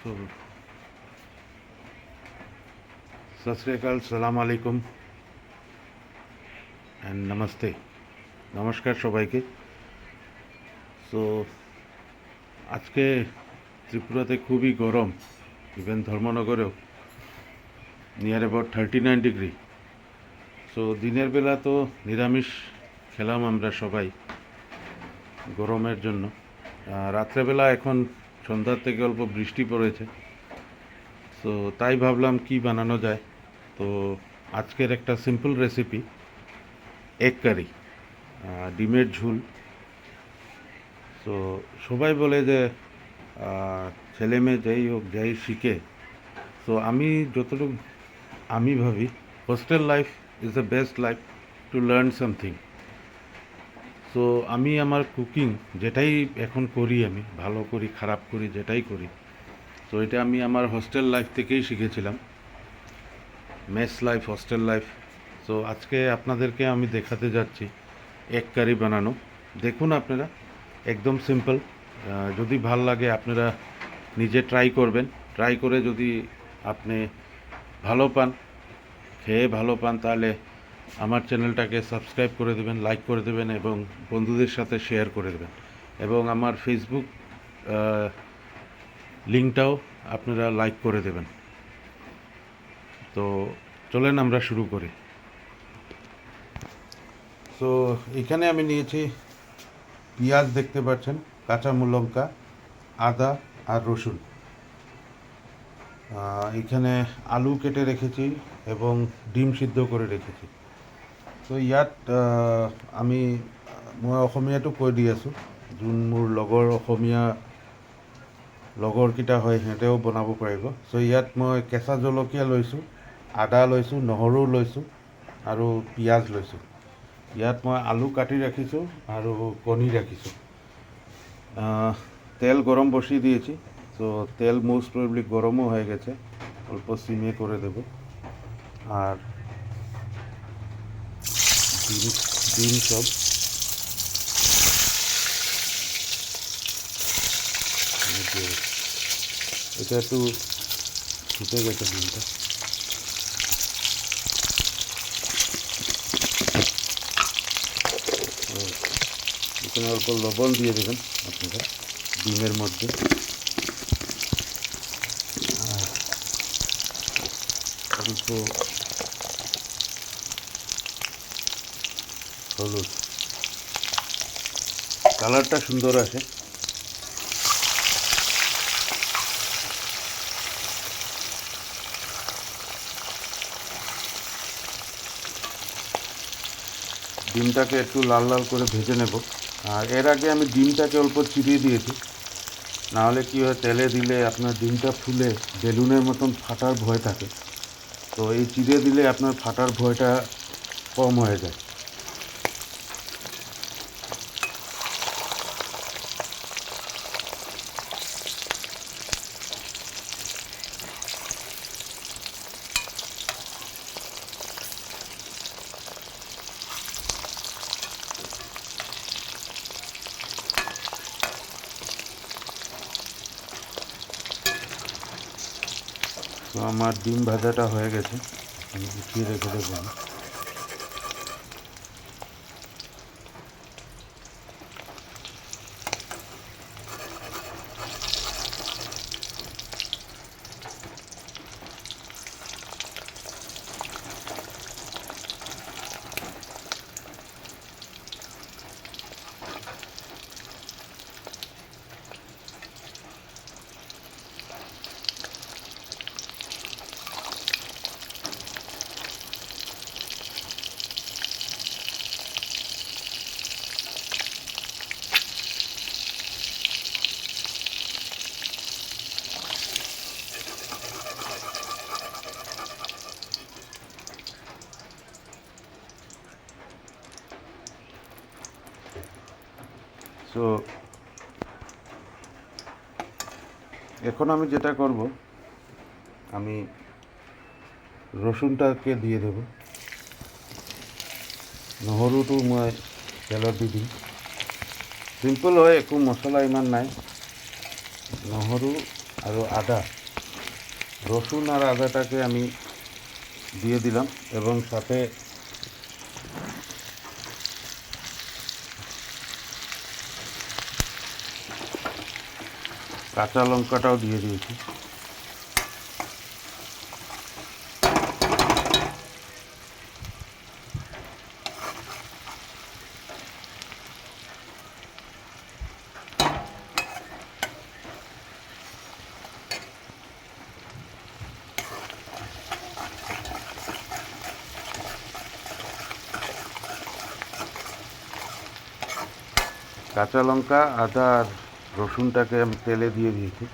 So, सत श्री अकाल, সালাম আলাইকুম অ্যান্ড নমস্তে, নমস্কার সবাইকে। সো আজকে ত্রিপুরাতে খুবই গরম, ইভেন ধর্মনগরেও নিয়ার অ্যাবাউট 39 ডিগ্রি। সো দিনের বেলা তো নিরামিষ খেলাম আমরা সবাই গরমের জন্য। রাত্রেবেলা এখন সন্ধ্যার থেকে অল্প বৃষ্টি পড়েছে, তো তাই ভাবলাম কি বানানো যায়। তো আজকের একটা সিম্পল রেসিপি, এগ কারি, ডিমের ঝোল। তো সবাই বলে যে ছেলে মেয়ে যাই হোক, যাই শিখে। তো আমি যতটুকু আমি ভাবি, hostel life is the best life to learn something. So আমি আমার কুকিং যেটাই এখন করি, আমি ভালো করি খারাপ করি যেটাই করি, তো এটা আমি আমার হোস্টেল লাইফ থেকেই শিখেছিলাম, mess life, hostel life. So আজকে আপনাদেরকে আমি দেখাতে যাচ্ছি এগ কারি বানানো। দেখুন আপনারা, একদম সিম্পল। যদি ভাল লাগে আপনারা নিজে ট্রাই করবেন। ট্রাই করে যদি আপনি ভালো পান, খেয়ে ভালো পান, তাহলে আমার চ্যানেলটাকে সাবস্ক্রাইব করে দেবেন, লাইক করে দেবেন এবং বন্ধুদের সাথে শেয়ার করে দেবেন। এবং আমার ফেসবুক লিঙ্কটাও আপনারা লাইক করে দেবেন। তো চলেন আমরা শুরু করি। সো এখানে আমি নিয়েছি পেঁয়াজ, দেখতে পাচ্ছেন, কাঁচা লঙ্কা, আদা আর রসুন। এখানে আলু কেটে ৰেখেছি এবং ডিম সিদ্ধ কৰি ৰেখেছি। তো ইয়াত মই অসমীয়াটো কৈ দি আছোঁ, যোন মোৰ লগৰকেইটা হয় সিহঁতেও বনাব পাৰিব। চ' ইয়াত মই কেঁচা জলকীয়া লৈছোঁ, আদা লৈছোঁ, নহৰু লৈছোঁ আৰু পিঁয়াজ লৈছোঁ। ইয়াত মই আলু কাটি রাখিছোঁ আৰু কণী রাখিছোঁ। তেল গরম বসিয়ে দিয়েছি। তো তেল মোস্ট প্রবলি গরমও হয়ে গেছে, অল্প সিমে করে দেব। আর ডিম সব এটা একটু ফুটে গেছে ডিমটা। এখানে অল্প লবণ দিয়ে দেবেন আপনারা ডিমের মধ্যে। অল্প হলুদ, কালারটা সুন্দর আসে। ডিমটাকে একটু লাল লাল করে ভেজে নেব। আর এর আগে আমি ডিমটাকে অল্প চিরিয়ে দিয়েছি, নাহলে কী হয়, তেলে দিলে আপনার ডিমটা ফুলে বেলুনের মতন ফাটার ভয় থাকে। তো এই চিড়ে দিলে আপনার ফাটার ভয়টা কম হয়ে যায়। তো আমার ডিম ভাজাটা হয়ে গেছে, আমি গুছিয়ে রেখে দেবো। সো এখন আমি যেটা করব, আমি রসুনটাকে দিয়ে দেব, নহৰুটো মই তেলত দি দিম। সিম্পল হয়, একো মছলা ইমান নাই। নহৰু আরও আদা, রসুন আর আদাটাকে আমি দিয়ে দিলাম এবং সাথে কাঁচা লঙ্কাটাও দিয়ে দিয়েছি। কাঁচা লঙ্কা, আদা আর রসুনটাকে আমি তেলে দিয়ে দিয়েছি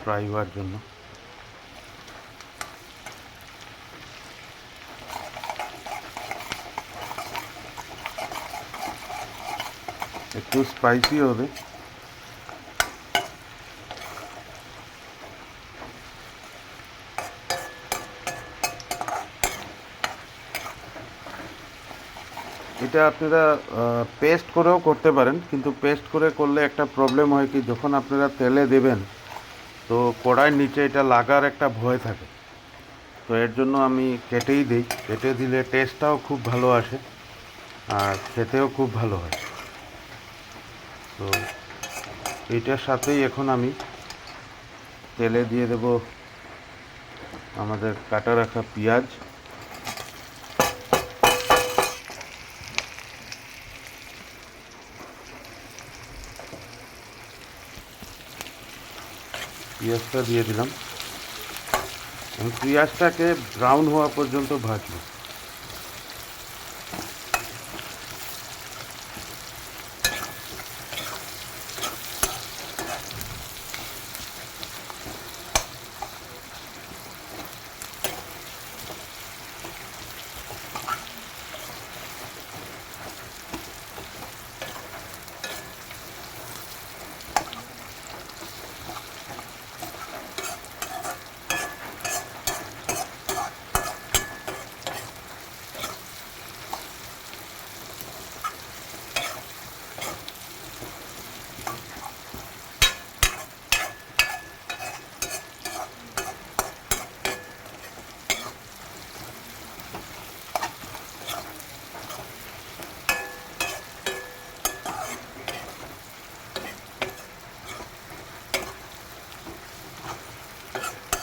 ফ্রাই হওয়ার জন্য। একটু স্পাইসি হবে। এটা আপনারা পেস্ট করেও করতে পারেন, কিন্তু পেস্ট করে করলে একটা প্রবলেম হয় কি, যখন আপনারা তেলে দেবেন তো কড়াইয়ের নিচে এটা লাগার একটা ভয় থাকে। তো এর জন্য আমি কেটেই দিই। কেটে দিলে টেস্টটাও খুব ভালো আসে আর খেতেও খুব ভালো হয়। তো এইটার সাথেই এখন আমি তেলে দিয়ে দেব আমাদের কাটা রাখা পেঁয়াজ, পেঁয়াজটা দিয়ে দিলাম এবং পেঁয়াজটাকে ব্রাউন হওয়া পর্যন্ত ভাজবো।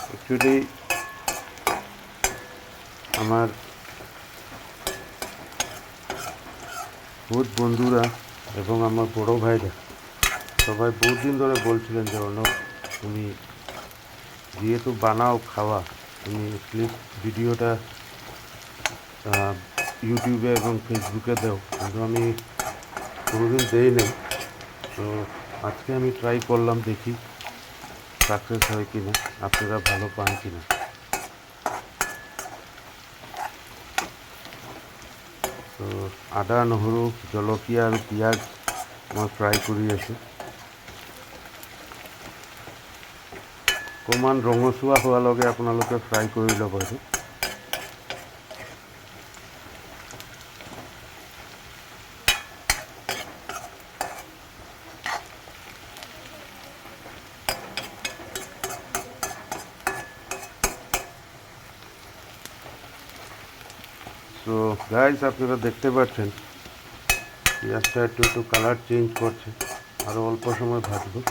অ্যাকচুয়ালি আমার বহুত বন্ধুরা এবং আমার বড় ভাইরা সবাই বহুত দিন ধরে বলছিলেন যে অর্ণব, তুমি যেহেতু বানাও খাওয়া, তুমি প্লিজ ভিডিওটা ইউটিউবে এবং ফেসবুকে দাও। কিন্তু আমি কোনোদিন দেই নেই। তো আজকে আমি ট্রাই করলাম, দেখি সাকসেস হয় কি না, আপনারা ভালো পান কি না। তো আদা, নহৰু, জলকীয়া আৰু পিঁয়াজ মই ফ্ৰাই কৰি আছোঁ। অকণমান ৰঙচুৱা হোৱালৈকে আপোনালোকে ফ্ৰাই কৰি ল'ব এইটো। তো গাইস, আপনারা দেখতে পাচ্ছেন পেঁয়াজটা একটু একটু কালার চেঞ্জ করছে, আরও অল্প সময় ভাজবো।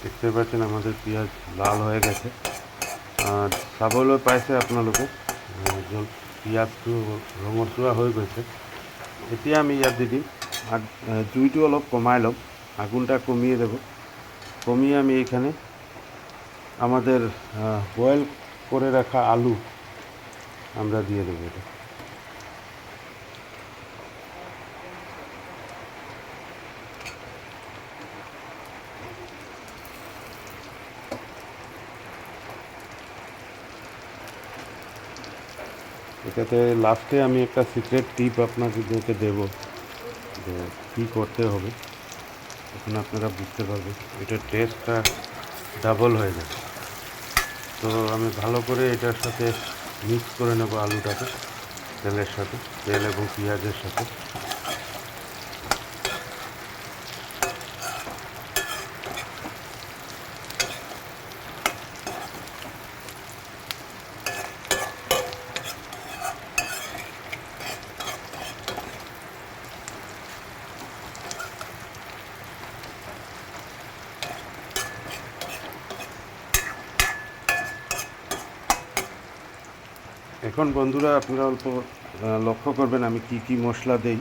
দেখতে পাচ্ছেন আমাদের পেঁয়াজ লাল হয়ে গেছে আর চাবলৈ পাইছে আপোনালোকে, পিঁয়াজটো ৰঙচুৱা হৈ গৈছে। এতিয়া আমি ইয়াত দি দিম, জুইটো অলপ কমাই ল'ম, আগুনটা কমিয়ে দেব। কমিয়ে আমি এখানে আমাদের বয়েল করে রাখা আলু আমরা দিয়ে দেবো। এটা এটাতে লাস্টে আমি একটা সিক্রেট টিপ আপনাদেরকে দেব যে কী করতে হবে, তখন আপনারা বুঝতে পারবেন এটার টেস্টটা ডাবল হয়ে যাবে। তো আমি ভালো করে এটার সাথে মিক্স করে নেব আলুটাকে তেলের সাথে, তেল এবং পেঁয়াজের সাথে। এখন বন্ধুরা আপনারা অল্প লক্ষ্য করবেন আমি কি কি মশলা দেই।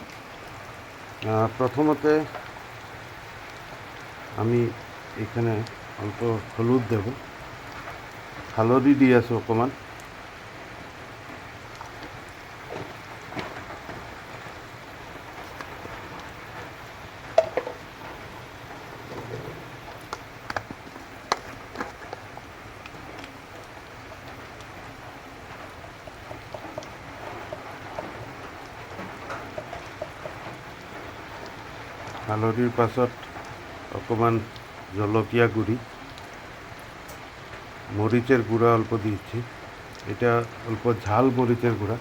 প্রথমতে আমি এখানে অল্প হলুদ দেব, হালদি দিয়ে আছে অকমান, হালদিৰ পাছত অকমান জলকীয়া গুঁড়ি, মরিচের গুঁড়া অল্প দিচ্ছি, এটা অল্প ঝাল মরিচের গুঁড়া।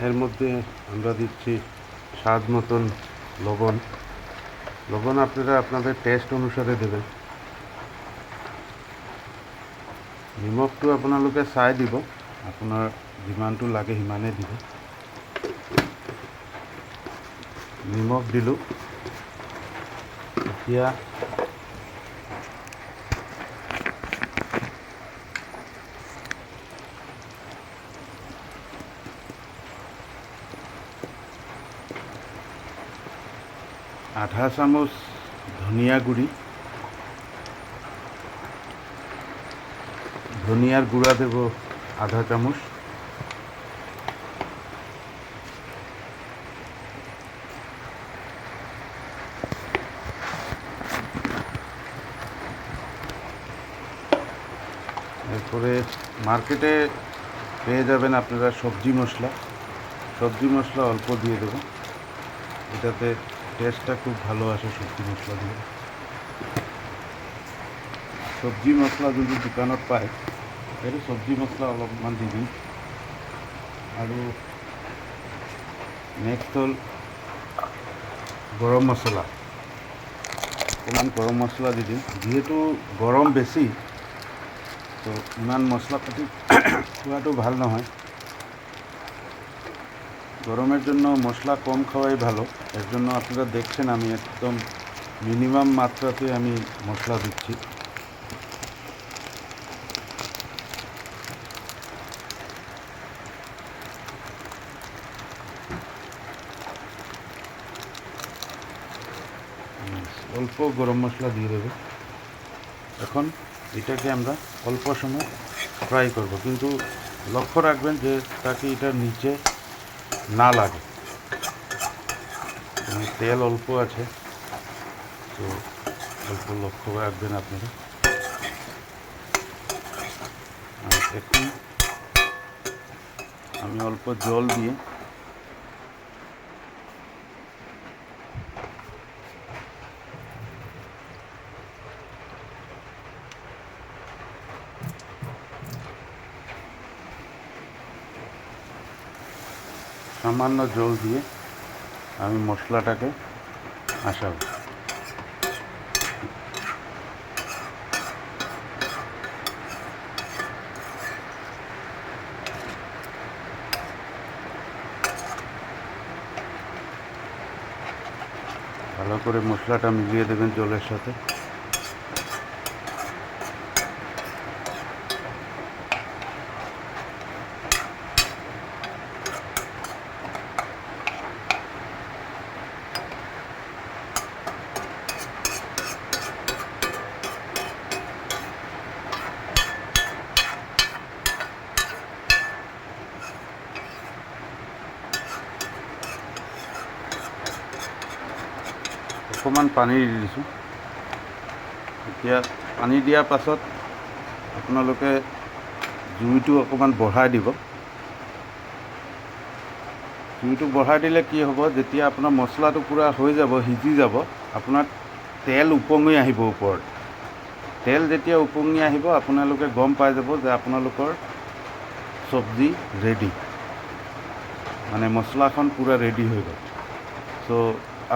এর মধ্যে আমরা দিচ্ছি স্বাদ মতন লবণ। লবণ আপনারা আপনাদের টেস্ট অনুসারে দেবেন। নিমখটো আপোনালোকে চাই দিব, আপোনাৰ যিমানটো লাগে সিমানেই দিব। নিমখ দিলোঁ। এতিয়া আধা চামচ ধনিয়া গুঁড়ি, ধনিয়ার গুঁড়া দেব আধা চামচ, এরপরে মার্কেটে পেয়ে যাবেন আপনারা সবজি মশলা অল্প দিয়ে দেবো, এটাতে টেস্টটা খুব ভালো আসে সবজি মশলা দিয়ে। সবজি মছলা যদি দোকানত পায় সেইটো সবজি মছলা অলপমান দি দিম। আৰু নেক্সট হ'ল গৰম মছলা, অকণমান গৰম মছলা দি দিম। যিহেতু গৰম বেছি তো ইমান মশলা পাতি খোৱাটো ভাল নহয়, গরমের জন্য মশলা কম খাওয়াই ভালো। এর জন্য আপনারা দেখছেন আমি একদম মিনিমাম মাত্রাতে আমি মশলা দিচ্ছি। অল্প গরম মশলা দিয়ে দেবো। এখন এটাকে আমরা অল্প সময় ফ্রাই করব, কিন্তু লক্ষ্য রাখবেন যে তাকে এটার নিচে না লাগে। তেল অল্প আছে, তো অল্প লক্ষ্য রাখবেন আপনারা। এখন আমি অল্প জল দিয়ে সামান্য জল দিয়ে আমি মশলাটাকে আসাবো। ভালো করে মশলাটা মিলিয়ে দেবেন জলের সাথে। অকণমান পানী দি দিছোঁ। এতিয়া পানী দিয়াৰ পাছত আপোনালোকে জুইটো অকণমান বঢ়াই দিব। জুইটো বঢ়াই দিলে কি হ'ব, যেতিয়া আপোনাৰ মছলাটো পূৰা হৈ যাব, সিজি যাব, আপোনাৰ তেল ওপঙি আহিব ওপৰত। তেল যেতিয়া ওপঙি আহিব আপোনালোকে গম পাই যাব যে আপোনালোকৰ চব্জি ৰেডি, মানে মশলাখন পুরো রেডি হয়ে গেল। সো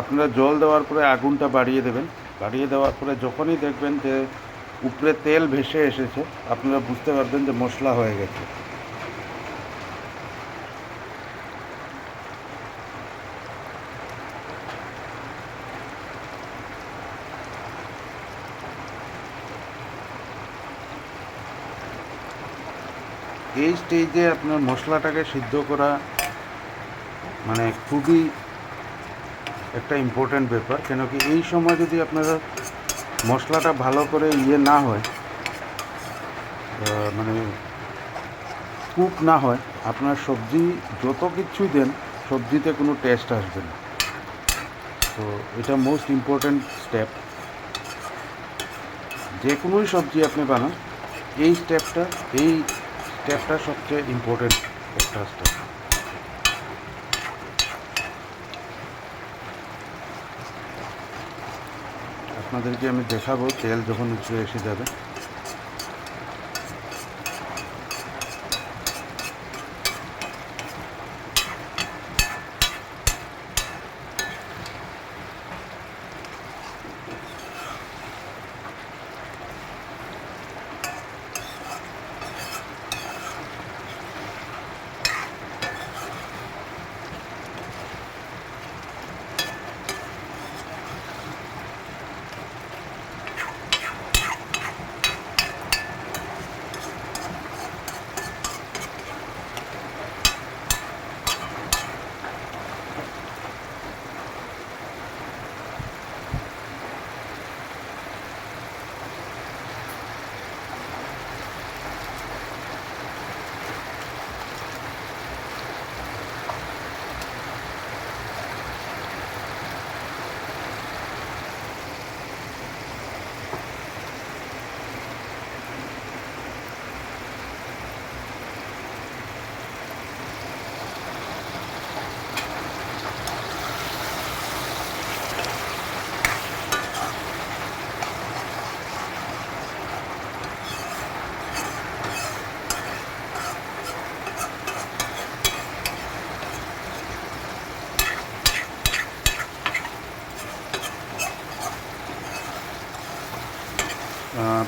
আপনারা জল দেওয়ার পরে আগুনটা বাড়িয়ে দেবেন। বাড়িয়ে দেওয়ার পরে যখনই দেখবেন যে উপরে তেল ভেসে এসেছে, আপনারা বুঝতে পারবেন যে মশলা হয়ে গেছে। এই স্টেজে আপনার মশলাটাকে সিদ্ধ করা মানে খুবই একটা ইম্পর্ট্যান্ট ব্যাপার। কেন কি এই সময় যদি আপনারা মশলাটা ভালো করে না হয়, মানে কুক না হয়, আপনার সবজি যত কিছুই দেন সবজিতে কোনো টেস্ট আসবে না। তো এটা মোস্ট ইম্পর্ট্যান্ট স্টেপ। যে কোনোই সবজি আপনি বানান, এই স্টেপটা সবচেয়ে ইম্পর্ট্যান্ট একটা স্টেপ। আপনাদেরকে আমি দেখাবো তেল যখন উপরে এসে যাবে।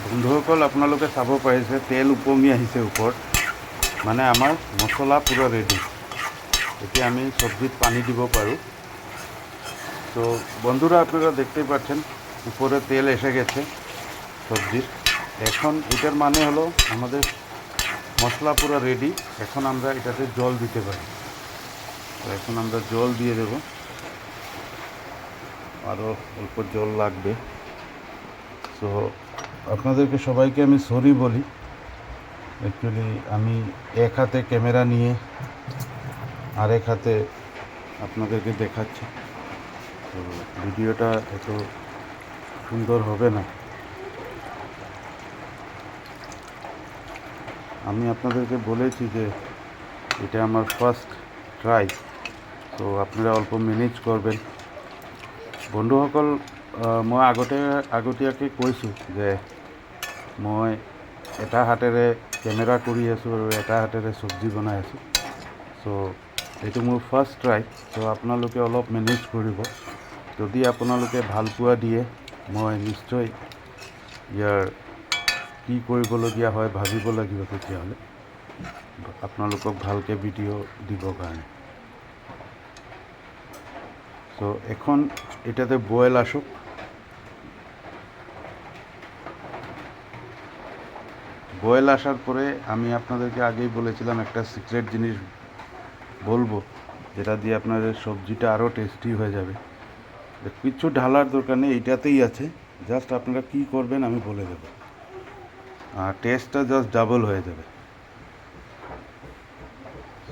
বন্ধুসকল, আপোনালোকে চাব পাৰিছে তেল ওপঙি আহিছে ওপৰত, মানে আমাৰ মছলা পুরো রেডি। এতিয়া আমি সবজিত পানি দিব পারো। তো বন্ধুরা, আপনারা দেখতেই পাচ্ছেন উপরে তেল এসে গেছে সবজির। এখন এটার মানে হলো আমাদের মশলা পুরো রেডি। এখন আমরা এটাতে জল দিতে পারি। তো এখন আমরা জল দিয়ে দেব, আরও অল্প জল লাগবে। তো আপনাদেরকে সবাইকে আমি সরি বলি, অ্যাকচুয়ালি আমি এক হাতে ক্যামেরা নিয়ে আরেক হাতে আপনাদেরকে দেখাচ্ছি, তো ভিডিওটা এত সুন্দর হবে না। আমি আপনাদেরকে বলেছি যে এটা আমার ফার্স্ট ট্রাই, তো আপনারা অল্প মেনেজ করবেন। বন্ধুসকল, মই আগতীয়াকৈ কৈছোঁ যে মই এটা হাতেৰে কেমেৰা কৰি আছোঁ আৰু এটা হাতেৰে চব্জি বনাই আছোঁ। চ' এইটো মোৰ ফাৰ্ষ্ট ট্ৰাই। চ' আপোনালোকে অলপ মেনেজ কৰিব। যদি আপোনালোকে ভাল পোৱা দিয়ে, মই নিশ্চয় ইয়াৰ কি কৰিবলগীয়া হয় ভাবিব লাগিব তেতিয়াহ'লে আপোনালোকক ভালকৈ ভিডিঅ' দিবৰ কাৰণে। তো এখন এটাতে বয়েল আসুক। বয়েল আসার পরে আমি আপনাদেরকে আগেই বলেছিলাম একটা সিক্রেট জিনিস বলবো, যেটা দিয়ে আপনাদের সবজিটা আরও টেস্টি হয়ে যাবে। কিছু ঢালার দরকার নেই, এইটাতেই আছে। জাস্ট আপনারা কি করবেন আমি বলে দেব, আর টেস্টটা জাস্ট ডাবল হয়ে যাবে।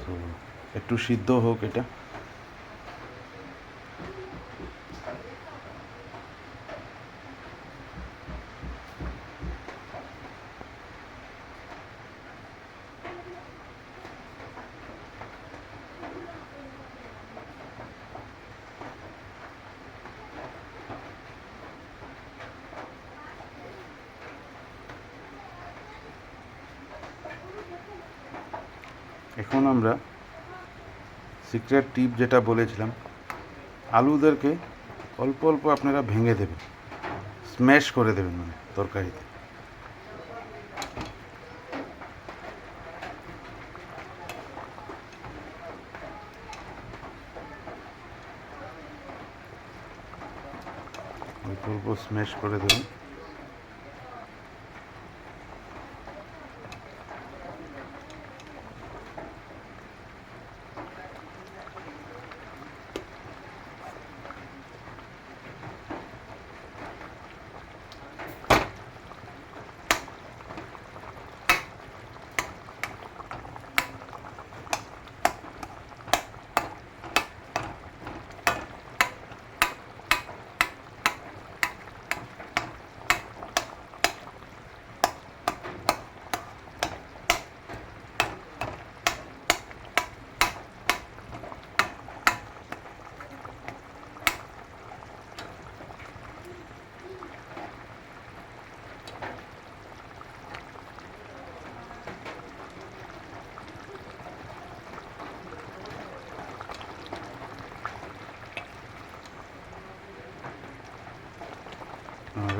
সো একটু সিদ্ধ হোক এটা। এখন আমরা সিক্রেট টিপ যেটা বলেছিলাম, আলুদেরকে অল্প অল্প আপনারা ভেঙে দেবেন, স্ম্যাশ করে দেবেন মানে তরকারিতে। অল্প অল্প স্ম্যাশ করে দেবেন।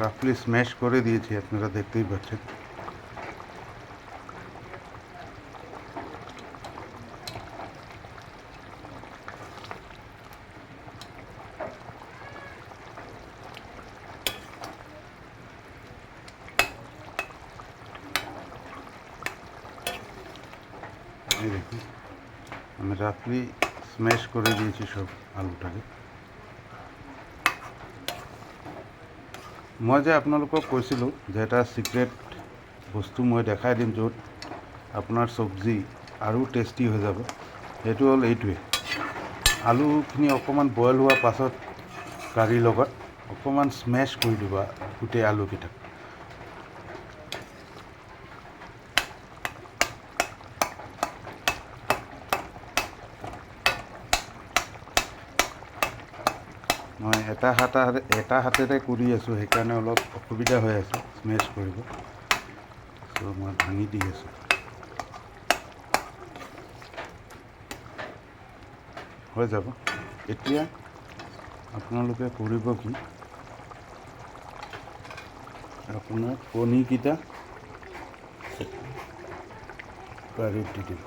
রাফলি স্ম্যাশ করে দিয়েছি, আপনারা দেখতেই পাচ্ছেন। এই দেখুন, আমি রাফলি স্ম্যাশ করে দিয়েছি সব আলুটাকে। মই যে আপোনালোকক কৈছিলোঁ যে এটা ছিক্ৰেট বস্তু মই দেখাই দিম য'ত আপোনাৰ চব্জি আৰু টেষ্টি হৈ যাব, সেইটো হ'ল এইটোৱে। আলুখিনি অকণমান বইল হোৱাৰ পাছত কাৰীৰ লগত অকণমান স্মেছ কৰি দিব গোটেই আলুকেইটা। মই এটা হাতেৰে কৰি আছোঁ, সেইকাৰণে অলপ অসুবিধা হৈ আছে স্মেছ কৰিব। চ' মই ভাঙি দি আছোঁ। হৈ যাব। এতিয়া আপোনালোকে কৰিব কি, আপোনাৰ কণীকেইটা কাঢ়ি দি দিব।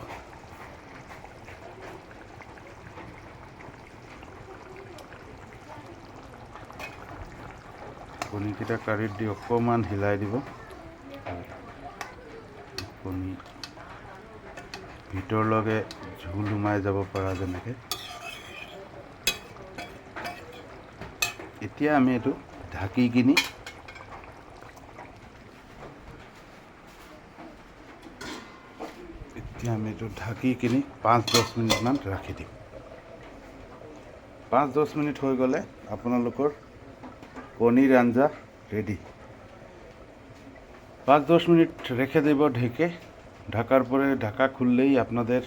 কণীকেইটা কাঢ়ি দি অকণমান হিলাই দিব। কণী ভিতৰলৈকে ঝোল সোমাই যাব পৰা যেনেকৈ। এতিয়া আমি এইটো ঢাকি কিনি ঢাকি কিনি 5-10 মিনিটমান ৰাখি দিম। 5-10 মিনিট হৈ গ'লে আপোনালোকৰ পনীর আঞ্জা রেডি। 5-10 মিনিট রেখে দেব ঢেকে। ঢাকার পরে ঢাকা খুললেই আপনাদের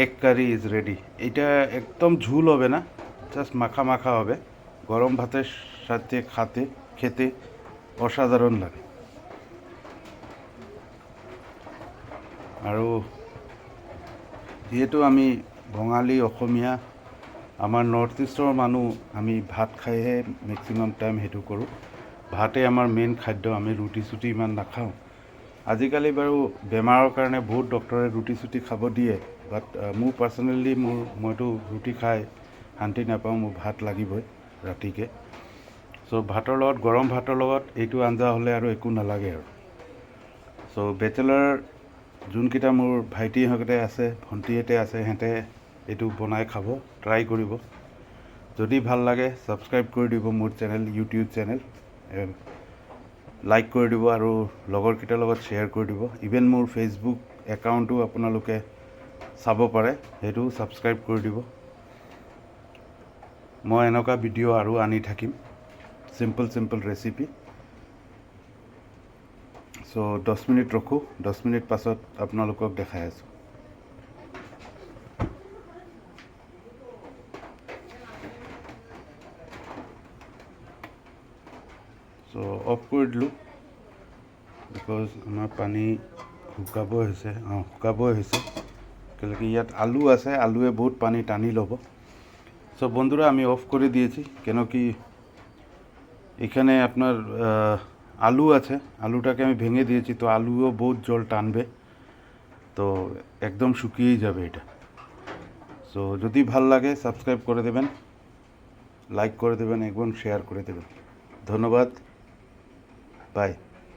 এগ কারি ইজ রেডি। এটা একদম ঝুল হবে না, জাস্ট মাখা মাখা হবে। গরম ভাতের সাথে খেতে অসাধারণ লাগে। আৰু যিহেতু আমি বঙালী অসমীয়া, আমাৰ নৰ্থ ইষ্টৰ মানুহ, আমি ভাত খাইহে মেক্সিমাম টাইম সেইটো কৰোঁ। ভাতেই আমাৰ মেইন খাদ্য, আমি ৰুটি চুটি ইমান নাখাওঁ। আজিকালি বাৰু বেমাৰৰ কাৰণে বহুত ডক্টৰে ৰুটি চুটি খাব দিয়ে, বাট মোৰ পাৰ্চনেলি মইতো ৰুটি খাই শান্তি নাপাওঁ, মোৰ ভাত লাগিবই ৰাতিকে। চ' ভাতৰ লগত, গৰম ভাতৰ লগত এইটো আঞ্জা হ'লে আৰু একো নালাগে আৰু। চ' বেচেলাৰ যোনকেইটা মোৰ ভাইটিহঁতে আছে, ভণ্টিহঁতে আছে, সিহঁতে এইটো বনাই খাব, ট্ৰাই কৰিব। যদি ভাল লাগে ছাবস্ক্ৰাইব কৰি দিব মোৰ চেনেল, ইউটিউব চেনেল, লাইক কৰি দিব আৰু লগৰকেইটাৰ লগত শ্বেয়াৰ কৰি দিব। ইভেন মোৰ ফেচবুক একাউণ্টো আপোনালোকে চাব পাৰে, সেইটো ছাবস্ক্ৰাইব কৰি দিব। মই এনেকুৱা ভিডিঅ' আৰু আনি থাকিম, চিম্পল ৰেচিপি। চ' 10 মিনিট ৰখোঁ, 10 মিনিট পাছত আপোনালোকক দেখাই আছোঁ। চ' অফ কৰি দিলোঁ, বিকজ আমাৰ পানী শুকাবই হৈছে। কেলে কি ইয়াত আলু আছে, আলুৱে বহুত পানী টানি ল'ব। সো বন্ধুরা আমি অফ করে দিয়েছি, কেন কি এখানে আপনার আলু আছে, আলুটাকে আমি ভেঙে দিয়েছি, তো আলুও বহুত জল টানবে, তো একদম শুকিয়েই যাবে এটা। সো যদি ভাল লাগে সাবস্ক্রাইব করে দেবেন, লাইক করে দেবেন এবং শেয়ার করে দেবেন। ধন্যবাদ, বাই।